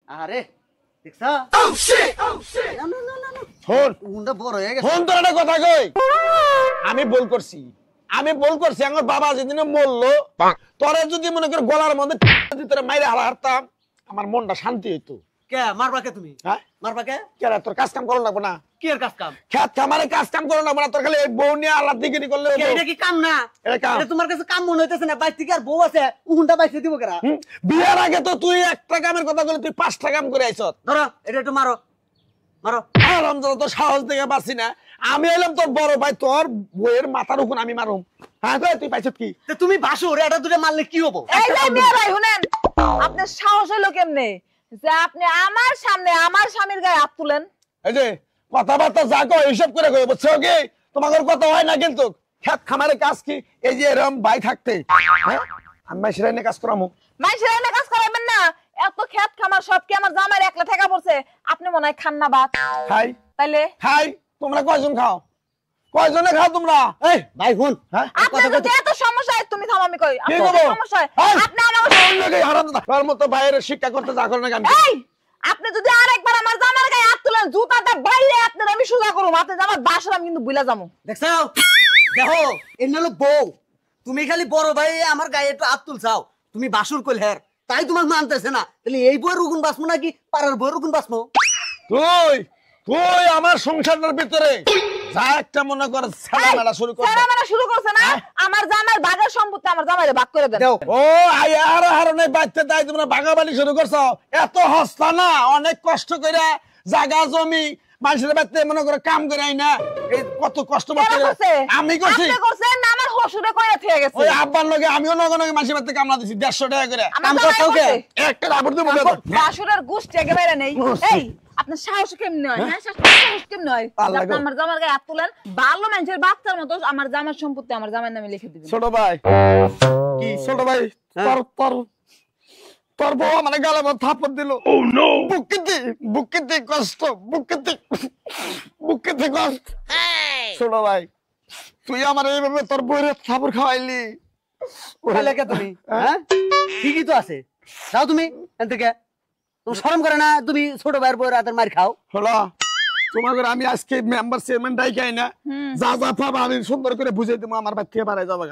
আরে দেখছা না না না না ফোন উন্ডা বড় হয়ে গেছে ফোন তোর একটা কথা কই আমি ভুল করছি আমার বাবা যেদিন মরলো তোরে যদি মনে কর গলার মধ্যে তোরে মাইরে হারতাম আমার মনটা শান্তি হইতো কে মারবা কে তুমি হ্যাঁ মারবা কে কেরা তোর কাজ কাম করো লাগবো না কি এর কাজ কাম খেত খামারে কাজ কাম করো লাগবো না তোর খালি এই বউ নিয়ে আল্লাহ দিগিরি করলে কে এটা কি কাম না এটা কাম। এটা তোমার কাছে কাম মনে হইতেছে না বাইর থেকে আর বউ আছে উন্ডা বাইছে দিব কেরা বিয়ার আগে তো তুই একটা কামের কথা বলে তুই 5টা কাম করে আইছত ধরো এটা একটু মারো মারো রমজান তো সাহস দেখে পারছি না আমি এলাম তোর বড় ভাই তোর বইয়ের মাথার উপর আমি মারুম হ্যাঁ তুই পাইছত কি তে তুমি বাসুর এটা দুটো মারলে কি হবো এই যে মেয়ে ভাই শুনেন আপনার সাহস হলো কেমনে যে আপনি আমার সামনে আমার স্বামীর গায়ে হাত তুলেন এই যে কথাবার্তা যা কো হিসাব করে কই বুঝছো কি তোমাদের কথা হয় না কিন্তু খেত খামারে কাজ কি এই যে এরকম ভাই থাকতে হ্যাঁ আমি মাইশরা এনে কাজ করামু মানুষের এনে কাজ করাবেন না এত খেত খামার সব কি আমার জামাইয়ের একলা ঠেকা পড়ছে আপনি মনে হয় খান না ভাত খাই তাইলে খাই তোমরা কয়জন খাও কয়জনে খাও তোমরা এই ভাই হুন হ্যাঁ আপনার যদি এত সমস্যা হয় তুমি থাম আমি কই কি আপনার করবো? যদি সমস্যা হয় এই! আপনি আমার অন্য কেউ হারাম দাদা তোর মতো ভাইয়ের শিক্ষা করতে যা করে না আমি এই আপনি যদি আরেকবার আমার জামার গায়ে হাত তুলেন জুতাটা বাইরে আপনার আমি সোজা করব আপনি জামার বাসর আমি কিন্তু ভুলা যাবো দেখছো দেখো এর নালো বউ তুমি খালি বড় ভাই আমার গায়ে একটু হাত তুলছাও তুমি বাসুর কইল হের তাই তোমার মানতেছে না তাহলে এই বউয়ের উগুন বাসমো নাকি পাড়ার বউয়ের উগুন বাসমো তুই তুই আমার সংসারের ভিতরে যা একটা মনে কর ছেলেমেলা শুরু কর ছেলেমেলা শুরু করছে না আমার জামাইয়ের ভাগের সম্পত্তি আমার জামাইরে ভাগ করে দেন দাও ও আয়ার হারনে বাইতে তাই তোমরা ভাগাবালি শুরু করছো এত হস্তা না অনেক কষ্ট করে জায়গা জমি মানুষের বাইতে মনে করে কাম করে আইনা এই কত কষ্ট কেন করছে আমি করছি আপনি করছেন না আমার হসুরে কইরা থেকে গেছে ওই আব্বার লগে আমিও নগে নগে মানুষের বাইতে কামলা দিছি 150 টাকা করে আমার কাম জামাই করতেও কে? করছে। একটা রাবড় দেবো বাসুরের গোষ্ঠী একেবারে নেই এই আপনার সাহস কেমনে হয় হ্যাঁ সাহস কেমনে হয় আল্লাহ আপনি গো। আমার জামার গায়ে হাত তুলেন ভালো মানুষের বাচ্চার মতো আমার জামার সম্পত্তি আমার জামার নামে লিখে দিবেন ছোট ভাই কি ছোট ভাই তোর তোর তোর বউ মানে গালে মধ্যে থাপ্পড় দিল বুকেতে কষ্ট বুকেতে কষ্ট ছোট ভাই তুই আমার এইভাবে তোর বউয়ের থাপ্পড় খাওয়াইলি ওখানে কে তুমি হ্যাঁ ঠিকই তো আছে যাও তুমি এখান থেকে তুমি শরম করে না তুমি ছোট ভাইয়ের বউয়ের হাতের মার খাও হলো তোমাকে আমি আজকে মেম্বার চেয়ারম্যান ডাইকাই না যা যা পাবা আমি সুন্দর করে বুঝাই দেবো আমার বাড়ি থেকে বাড়াই যাবে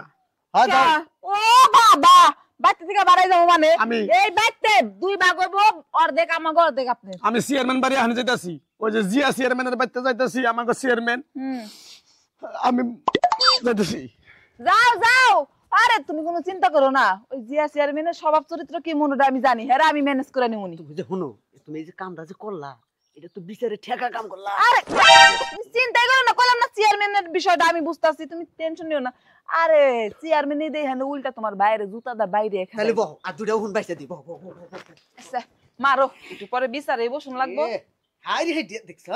হ্যাঁ যাও ও বাবা বাচ্চা থেকে বাড়াই যাবো মানে আমি- এই বাচ্চা দুই ভাগ হইব অর্ধেক আমাকে অর্ধেক আপনার আমি চেয়ারম্যান বাড়ি আনি যাইতাছি ওই যে জিয়া চেয়ারম্যানের বাড়িতে যাইতাছি আমাকে চেয়ারম্যান আমি যাইতাছি যাও যাও আরে তুমি কোনো চিন্তা করো না ওই জিয়া চেয়ারম্যানের স্বভাব চরিত্র কি মনে আমি জানি হ্যাঁ আমি ম্যানেজ করে নিমুনি তুমি যে শুনো তুমি এই যে কামটা যে করলা এটা তো বিচারে ঠেকা কাম করলা আরে তুমি চিন্তাই করো না কইলাম না চেয়ারম্যানের বিষয়টা আমি বুঝতাছি তুমি টেনশন নিও না আরে চেয়ারম্যান এই দেখেন উল্টা তোমার বাইরে জুতা দা বাইরে তাহলে এখানে বহ আর দুটাও হুন বাইসা দিব আচ্ছা, মারো একটু পরে বিচারে বসুন লাগবো হাই রে দেখছ